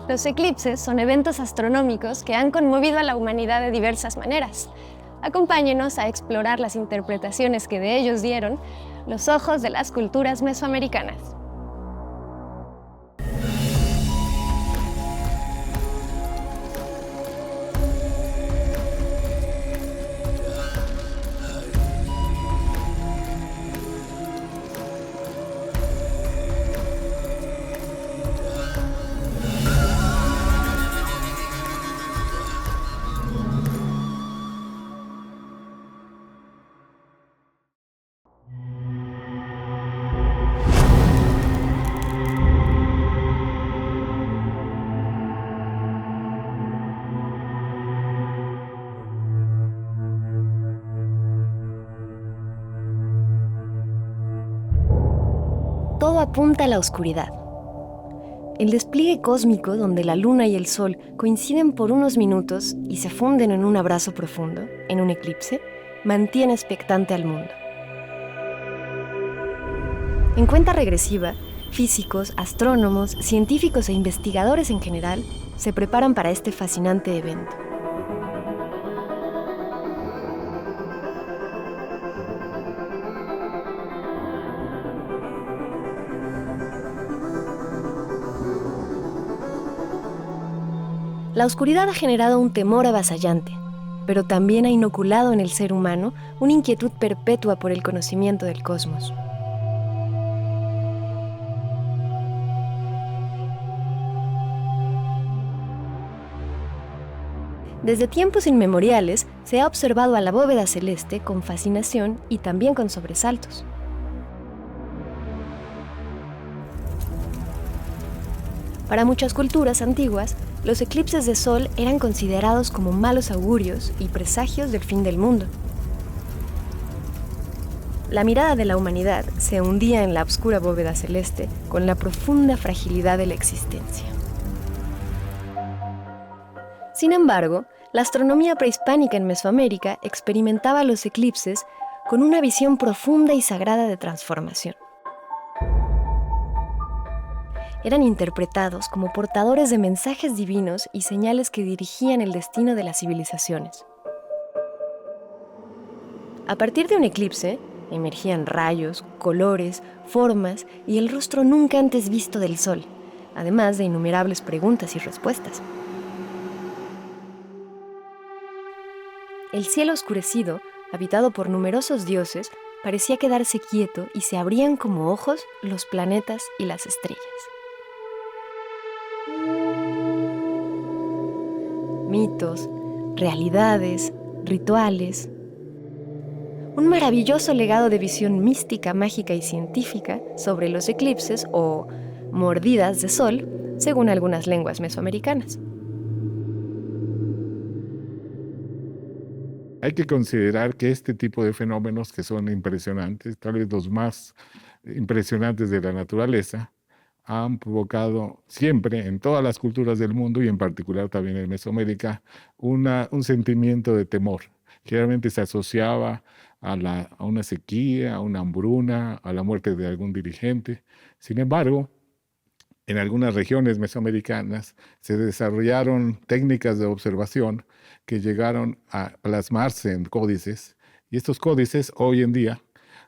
Los eclipses son eventos astronómicos que han conmovido a la humanidad de diversas maneras. Acompáñenos a explorar las interpretaciones que de ellos dieron los ojos de las culturas mesoamericanas. Todo apunta a la oscuridad. El despliegue cósmico donde la luna y el sol coinciden por unos minutos y se funden en un abrazo profundo, en un eclipse, mantiene expectante al mundo. En cuenta regresiva, físicos, astrónomos, científicos e investigadores en general se preparan para este fascinante evento. La oscuridad ha generado un temor avasallante, pero también ha inoculado en el ser humano una inquietud perpetua por el conocimiento del cosmos. Desde tiempos inmemoriales se ha observado a la bóveda celeste con fascinación y también con sobresaltos. Para muchas culturas antiguas, los eclipses de sol eran considerados como malos augurios y presagios del fin del mundo. La mirada de la humanidad se hundía en la oscura bóveda celeste con la profunda fragilidad de la existencia. Sin embargo, la astronomía prehispánica en Mesoamérica experimentaba los eclipses con una visión profunda y sagrada de transformación. Eran interpretados como portadores de mensajes divinos y señales que dirigían el destino de las civilizaciones. A partir de un eclipse, emergían rayos, colores, formas y el rostro nunca antes visto del Sol, además de innumerables preguntas y respuestas. El cielo oscurecido, habitado por numerosos dioses, parecía quedarse quieto y se abrían como ojos los planetas y las estrellas. Mitos, realidades, rituales. Un maravilloso legado de visión mística, mágica y científica sobre los eclipses o mordidas de sol, según algunas lenguas mesoamericanas. Hay que considerar que este tipo de fenómenos que son impresionantes, tal vez los más impresionantes de la naturaleza, han provocado siempre en todas las culturas del mundo y en particular también en Mesoamérica un sentimiento de temor. Generalmente se asociaba a una sequía, a una hambruna, a la muerte de algún dirigente. Sin embargo, en algunas regiones mesoamericanas se desarrollaron técnicas de observación que llegaron a plasmarse en códices, y estos códices hoy en día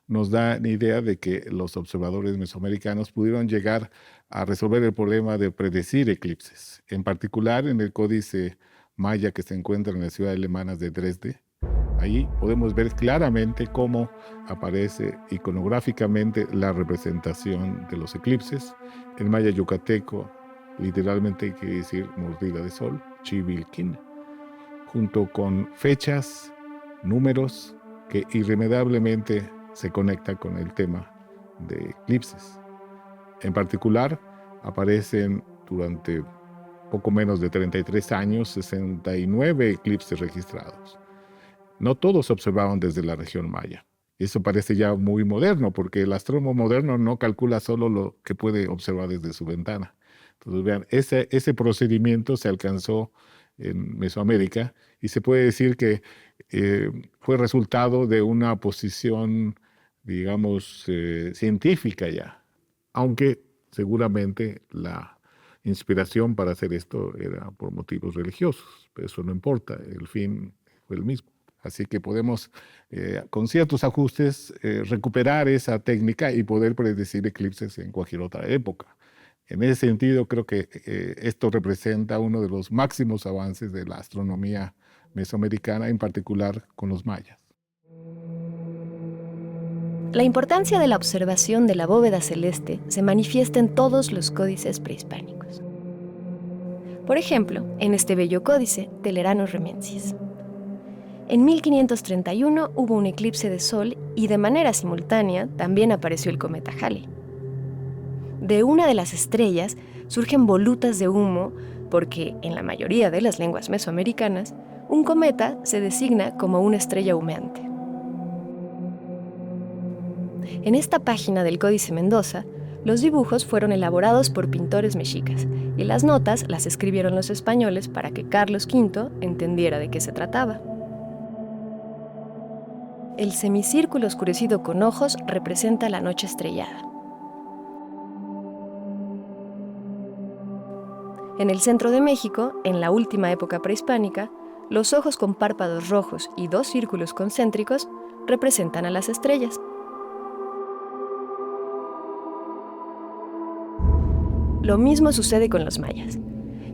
nos dan idea de que los observadores mesoamericanos pudieron llegar a resolver el problema de predecir eclipses. En particular, en el códice maya que se encuentra en la ciudad alemana de Dresde, ahí podemos ver claramente cómo aparece iconográficamente la representación de los eclipses. En maya yucateco, literalmente quiere decir mordida de sol, Chivilquín, junto con fechas, números que irremediablemente se conecta con el tema de eclipses. En particular, aparecen durante poco menos de 33 años 69 eclipses registrados. No todos se observaban desde la región maya. Eso parece ya muy moderno, porque el astrónomo moderno no calcula solo lo que puede observar desde su ventana. Entonces, vean, ese procedimiento se alcanzó en Mesoamérica y se puede decir que fue resultado de una posición, digamos, científica ya, aunque seguramente la inspiración para hacer esto era por motivos religiosos, pero eso no importa, el fin fue el mismo. Así que podemos, con ciertos ajustes, recuperar esa técnica y poder predecir eclipses en cualquier otra época. En ese sentido, creo que esto representa uno de los máximos avances de la astronomía mesoamericana, en particular con los mayas. La importancia de la observación de la bóveda celeste se manifiesta en todos los códices prehispánicos. Por ejemplo, en este bello códice, Telerano Remensis. En 1531 hubo un eclipse de sol y de manera simultánea también apareció el cometa Halley. De una de las estrellas surgen volutas de humo porque, en la mayoría de las lenguas mesoamericanas, un cometa se designa como una estrella humeante. En esta página del Códice Mendoza, los dibujos fueron elaborados por pintores mexicas y las notas las escribieron los españoles para que Carlos V entendiera de qué se trataba. El semicírculo oscurecido con ojos representa la noche estrellada. En el centro de México, en la última época prehispánica, los ojos con párpados rojos y dos círculos concéntricos representan a las estrellas. Lo mismo sucede con los mayas.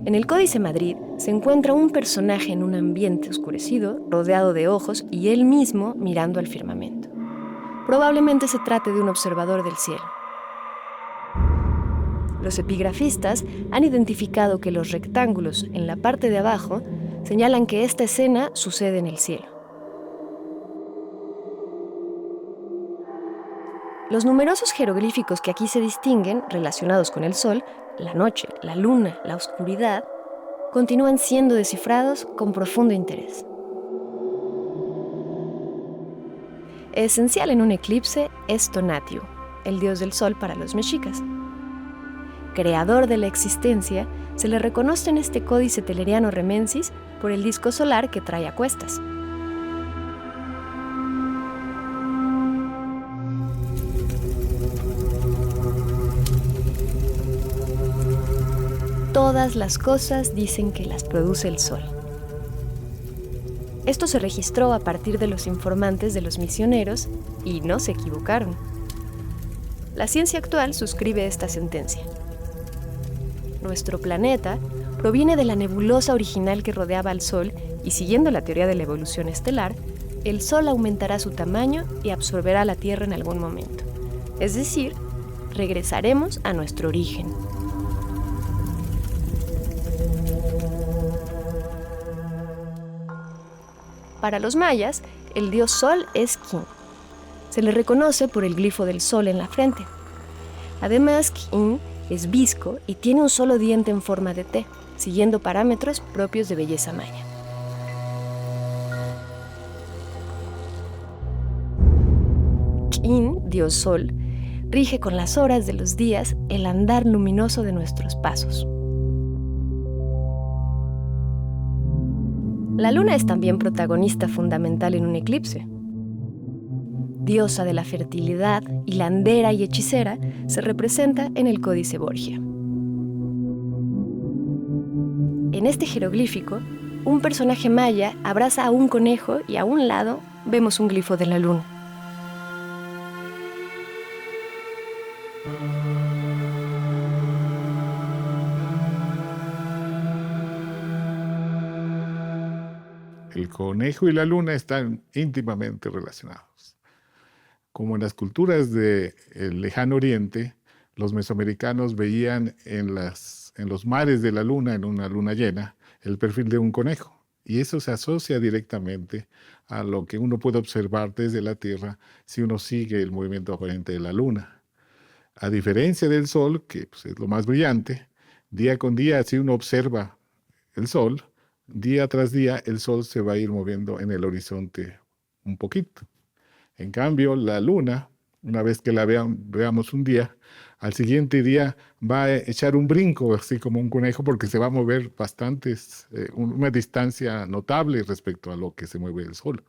En el Códice Madrid se encuentra un personaje en un ambiente oscurecido, rodeado de ojos y él mismo mirando al firmamento. Probablemente se trate de un observador del cielo. Los epigrafistas han identificado que los rectángulos en la parte de abajo señalan que esta escena sucede en el cielo. Los numerosos jeroglíficos que aquí se distinguen, relacionados con el sol, la noche, la luna, la oscuridad, continúan siendo descifrados con profundo interés. Esencial en un eclipse es Tonatiuh, el dios del sol para los mexicas. Creador de la existencia, se le reconoce en este códice Teleriano Remensis por el disco solar que trae a cuestas. Todas las cosas dicen que las produce el sol. Esto se registró a partir de los informantes de los misioneros y no se equivocaron. La ciencia actual suscribe esta sentencia. Nuestro planeta proviene de la nebulosa original que rodeaba al Sol y, siguiendo la teoría de la evolución estelar, el Sol aumentará su tamaño y absorberá la Tierra en algún momento. Es decir, regresaremos a nuestro origen. Para los mayas, el dios Sol es Kin. Se le reconoce por el glifo del sol en la frente. Además, Kin es visco y tiene un solo diente en forma de T, siguiendo parámetros propios de belleza maya. Kin, dios sol, rige con las horas de los días el andar luminoso de nuestros pasos. La luna es también protagonista fundamental en un eclipse. Diosa de la fertilidad, hilandera y hechicera, se representa en el Códice Borgia. En este jeroglífico, un personaje maya abraza a un conejo y a un lado vemos un glifo de la luna. El conejo y la luna están íntimamente relacionados. Como en las culturas del lejano oriente, los mesoamericanos veían en los mares de la luna, en una luna llena, el perfil de un conejo. Y eso se asocia directamente a lo que uno puede observar desde la Tierra si uno sigue el movimiento aparente de la luna. A diferencia del Sol, que pues, es lo más brillante, día con día, si uno observa el Sol, día tras día el Sol se va a ir moviendo en el horizonte un poquito. En cambio, la luna, una vez que la veamos un día, al siguiente día va a echar un brinco, así como un conejo, porque se va a mover una distancia notable respecto a lo que se mueve el Sol.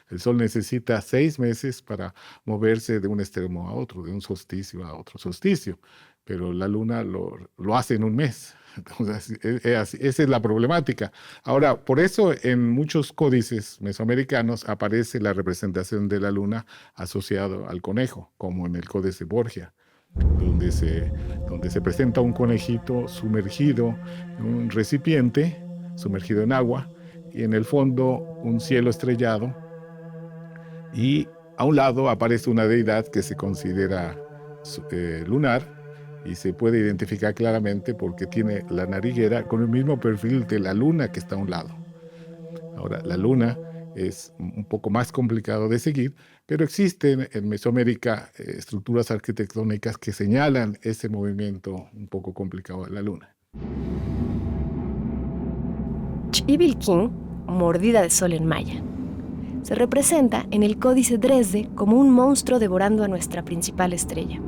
El Sol necesita 6 meses para moverse de un extremo a otro, de un solsticio a otro solsticio, pero la luna lo hace en un mes. Entonces, esa es la problemática. Ahora, por eso en muchos códices mesoamericanos aparece la representación de la luna asociado al conejo, como en el Códice Borgia, donde se presenta un conejito sumergido en un recipiente, sumergido en agua, y en el fondo un cielo estrellado, y a un lado aparece una deidad que se considera lunar, y se puede identificar claramente porque tiene la nariguera con el mismo perfil de la luna que está a un lado. Ahora, la luna es un poco más complicado de seguir, pero existen en Mesoamérica estructuras arquitectónicas que señalan ese movimiento un poco complicado de la luna. Ch'ibilquín, mordida de sol en maya, se representa en el Códice Dresde como un monstruo devorando a nuestra principal estrella.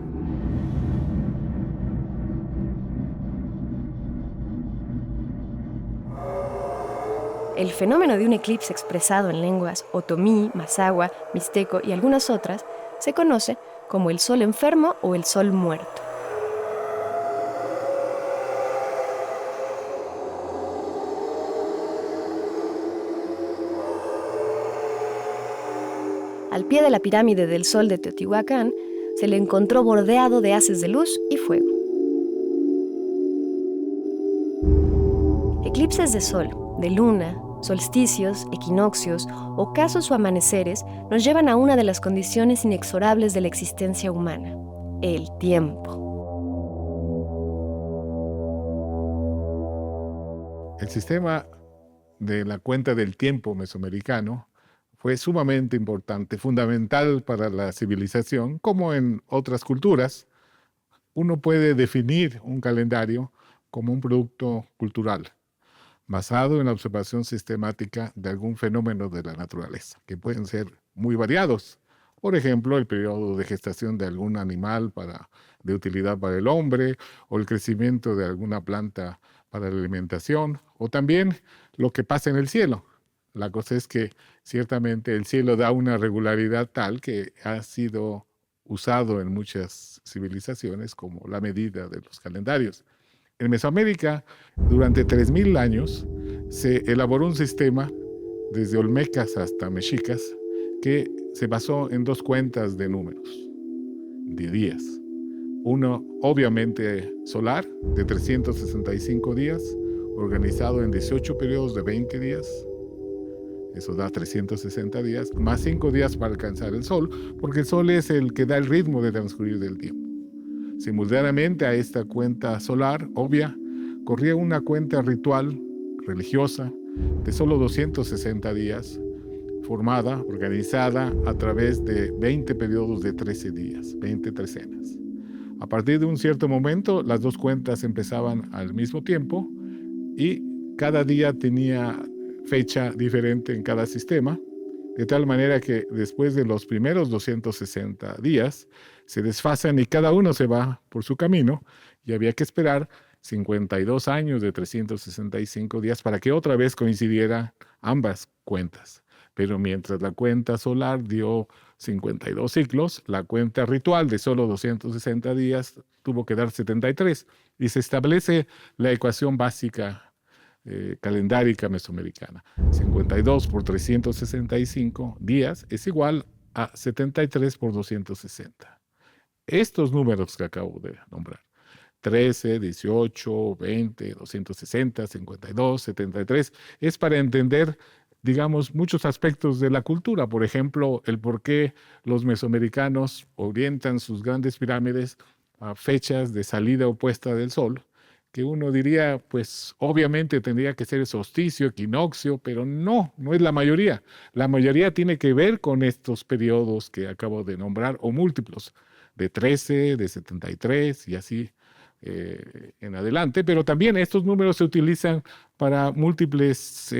El fenómeno de un eclipse expresado en lenguas otomí, mazahua, mixteco y algunas otras se conoce como el sol enfermo o el sol muerto. Al pie de la pirámide del Sol de Teotihuacán se le encontró bordeado de haces de luz y fuego. Eclipses de sol, de luna, solsticios, equinoccios, ocasos o amaneceres nos llevan a una de las condiciones inexorables de la existencia humana, el tiempo. El sistema de la cuenta del tiempo mesoamericano fue sumamente importante, fundamental para la civilización, como en otras culturas. Uno puede definir un calendario como un producto cultural, basado en la observación sistemática de algún fenómeno de la naturaleza, que pueden ser muy variados. Por ejemplo, el periodo de gestación de algún animal de utilidad para el hombre, o el crecimiento de alguna planta para la alimentación, o también lo que pasa en el cielo. La cosa es que ciertamente el cielo da una regularidad tal que ha sido usado en muchas civilizaciones como la medida de los calendarios. En Mesoamérica, durante 3.000 años, se elaboró un sistema, desde olmecas hasta mexicas, que se basó en dos cuentas de números, de días. Uno, obviamente, solar, de 365 días, organizado en 18 periodos de 20 días. Eso da 360 días, más 5 días para alcanzar el sol, porque el sol es el que da el ritmo de transcurrir del tiempo. Simultáneamente a esta cuenta solar, obvia, corría una cuenta ritual, religiosa, de solo 260 días, formada, organizada a través de 20 periodos de 13 días, 20 trecenas. A partir de un cierto momento, las dos cuentas empezaban al mismo tiempo y cada día tenía fecha diferente en cada sistema, de tal manera que después de los primeros 260 días se desfasan y cada uno se va por su camino, y había que esperar 52 años de 365 días para que otra vez coincidieran ambas cuentas. Pero mientras la cuenta solar dio 52 ciclos, la cuenta ritual de solo 260 días tuvo que dar 73, y se establece la ecuación básica calendárica mesoamericana. 52 por 365 días es igual a 73 por 260. Estos números que acabo de nombrar, 13, 18, 20, 260, 52, 73, es para entender, digamos, muchos aspectos de la cultura. Por ejemplo, el por qué los mesoamericanos orientan sus grandes pirámides a fechas de salida opuesta del sol, que uno diría, pues obviamente tendría que ser solsticio, equinoccio, pero no es la mayoría. La mayoría tiene que ver con estos periodos que acabo de nombrar, o múltiplos, de 13, de 73 y así en adelante, pero también estos números se utilizan para múltiples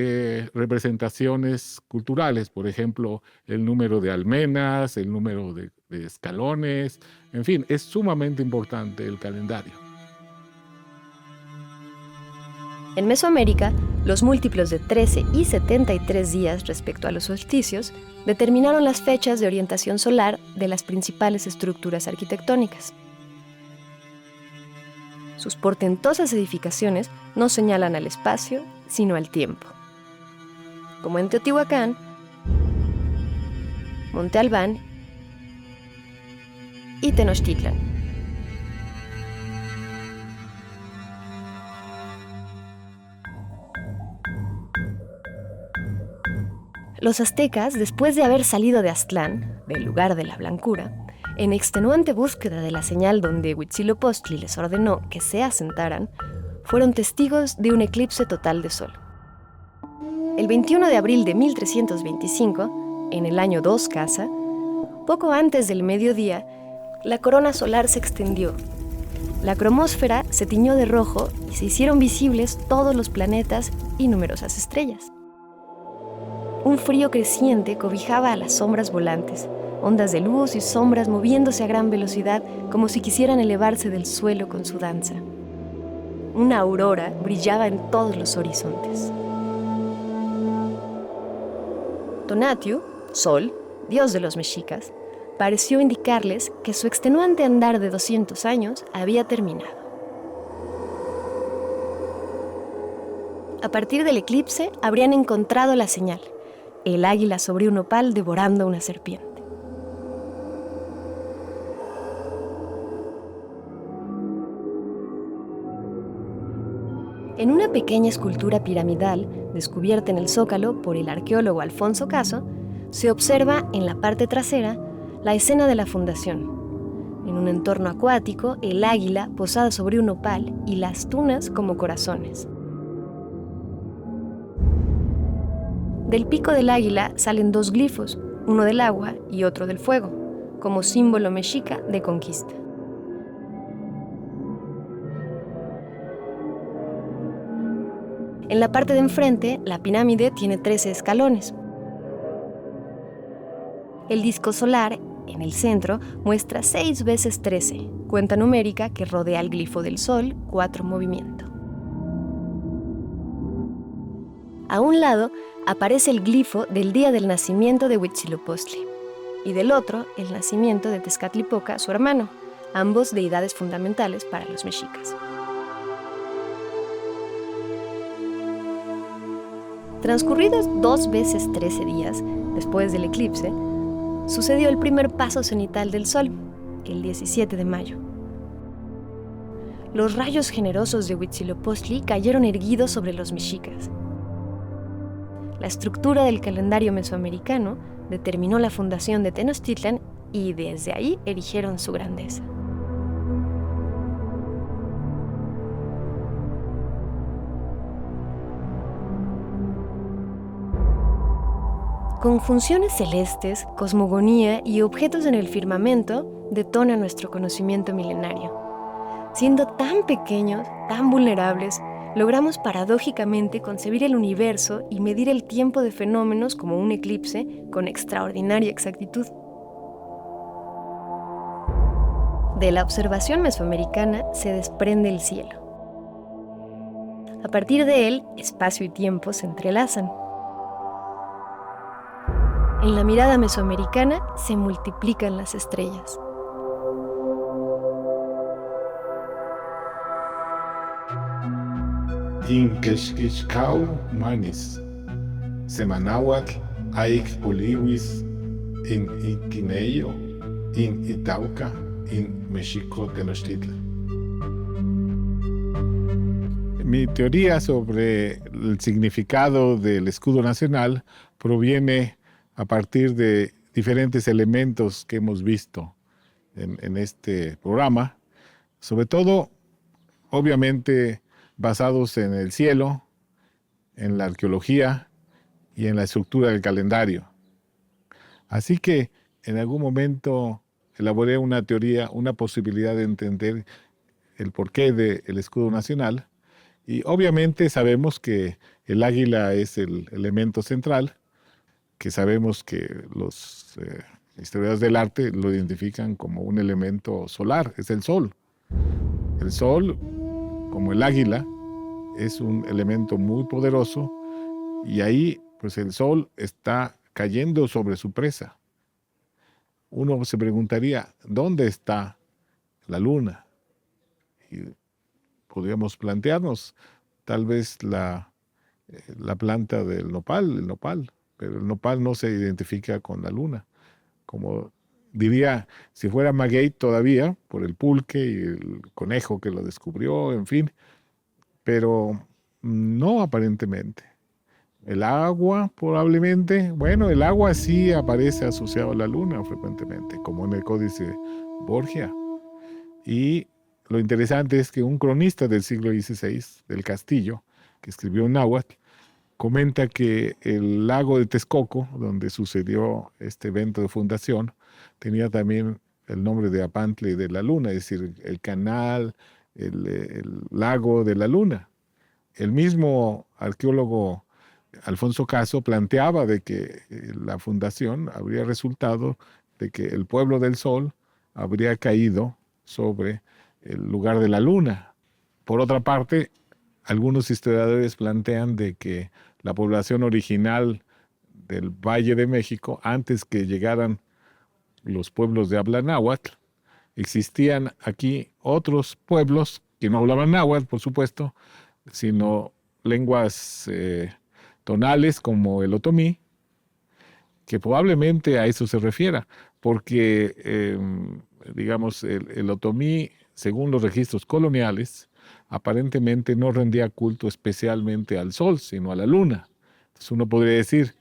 representaciones culturales, por ejemplo, el número de almenas, el número de escalones, en fin, es sumamente importante el calendario. En Mesoamérica, los múltiplos de 13 y 73 días respecto a los solsticios determinaron las fechas de orientación solar de las principales estructuras arquitectónicas. Sus portentosas edificaciones no señalan al espacio, sino al tiempo. Como en Teotihuacán, Monte Albán y Tenochtitlan. Los aztecas, después de haber salido de Aztlán, del lugar de la blancura, en extenuante búsqueda de la señal donde Huitzilopochtli les ordenó que se asentaran, fueron testigos de un eclipse total de sol. El 21 de abril de 1325, en el año 2 Casa, poco antes del mediodía, la corona solar se extendió. La cromósfera se tiñó de rojo y se hicieron visibles todos los planetas y numerosas estrellas. Un frío creciente cobijaba a las sombras volantes, ondas de luz y sombras moviéndose a gran velocidad como si quisieran elevarse del suelo con su danza. Una aurora brillaba en todos los horizontes. Tonatiuh, Sol, dios de los mexicas, pareció indicarles que su extenuante andar de 200 años había terminado. A partir del eclipse habrían encontrado la señal: el águila sobre un opal devorando una serpiente. En una pequeña escultura piramidal, descubierta en el Zócalo por el arqueólogo Alfonso Caso, se observa en la parte trasera la escena de la fundación. En un entorno acuático, el águila posada sobre un opal y las tunas como corazones. Del pico del águila salen 2 glifos, uno del agua y otro del fuego, como símbolo mexica de conquista. En la parte de enfrente, la pirámide tiene 13 escalones. El disco solar, en el centro, muestra 6 veces 13, cuenta numérica que rodea el glifo del sol, 4 movimientos. A un lado aparece el glifo del día del nacimiento de Huitzilopochtli y del otro el nacimiento de Tezcatlipoca, su hermano, ambos deidades fundamentales para los mexicas. Transcurridos 2 veces 13 días después del eclipse, sucedió el primer paso cenital del sol, el 17 de mayo. Los rayos generosos de Huitzilopochtli cayeron erguidos sobre los mexicas. La estructura del calendario mesoamericano determinó la fundación de Tenochtitlan y desde ahí erigieron su grandeza. Con funciones celestes, cosmogonía y objetos en el firmamento, detona nuestro conocimiento milenario. Siendo tan pequeños, tan vulnerables, logramos paradójicamente concebir el universo y medir el tiempo de fenómenos como un eclipse con extraordinaria exactitud. De la observación mesoamericana se desprende el cielo. A partir de él, espacio y tiempo se entrelazan. En la mirada mesoamericana se multiplican las estrellas. In Quexquixcau manis, Semanahuatl aik poliwis, in Iquineyo, in Itauca, in Mexico Tenochtitlan. Mi teoría sobre el significado del escudo nacional proviene a partir de diferentes elementos que hemos visto en este programa, sobre todo, obviamente, basados en el cielo, en la arqueología y en la estructura del calendario. Así que en algún momento elaboré una teoría, una posibilidad de entender el porqué del escudo nacional, y obviamente sabemos que el águila es el elemento central, que sabemos que los historiadores del arte lo identifican como un elemento solar, es el sol. El sol, como el águila, es un elemento muy poderoso y ahí pues el sol está cayendo sobre su presa. Uno se preguntaría, ¿dónde está la luna? Y podríamos plantearnos tal vez la planta del nopal, el nopal, pero el nopal no se identifica con la luna. Como diría, si fuera maguey todavía, por el pulque y el conejo que lo descubrió, en fin, pero no aparentemente. El agua, probablemente, bueno, el agua sí aparece asociado a la luna frecuentemente, como en el Códice Borgia. Y lo interesante es que un cronista del siglo XVI, del Castillo, que escribió en náhuatl, comenta que el lago de Texcoco, donde sucedió este evento de fundación, tenía también el nombre de Apantle de la Luna, es decir, el canal, el lago de la Luna. El mismo arqueólogo Alfonso Caso planteaba de que la fundación habría resultado de que el pueblo del Sol habría caído sobre el lugar de la Luna. Por otra parte, algunos historiadores plantean de que la población original del Valle de México, antes que llegaran los pueblos de habla náhuatl, existían aquí otros pueblos que no hablaban náhuatl, por supuesto, sino lenguas tonales como el otomí, que probablemente a eso se refiera, porque, digamos, el otomí, según los registros coloniales, aparentemente no rendía culto especialmente al sol, sino a la luna. Entonces uno podría decir,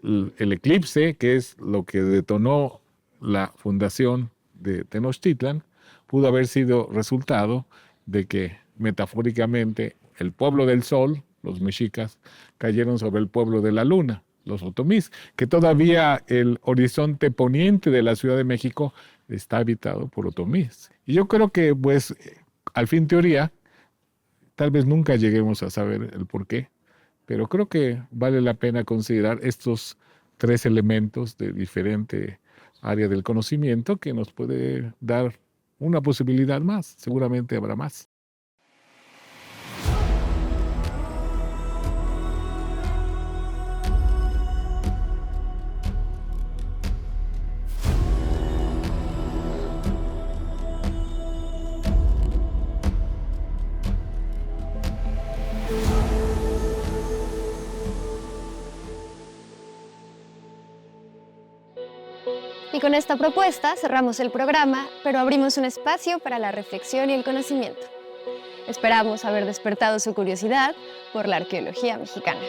el eclipse, que es lo que detonó la fundación de Tenochtitlan, pudo haber sido resultado de que, metafóricamente, el pueblo del sol, los mexicas, cayeron sobre el pueblo de la luna, los otomís, que todavía el horizonte poniente de la Ciudad de México está habitado por otomís. Y yo creo que, pues, al fin teoría, tal vez nunca lleguemos a saber el por qué, pero creo que vale la pena considerar estos tres elementos de diferente área del conocimiento que nos puede dar una posibilidad más. Seguramente habrá más. Y con esta propuesta cerramos el programa, pero abrimos un espacio para la reflexión y el conocimiento. Esperamos haber despertado su curiosidad por la arqueología mexicana.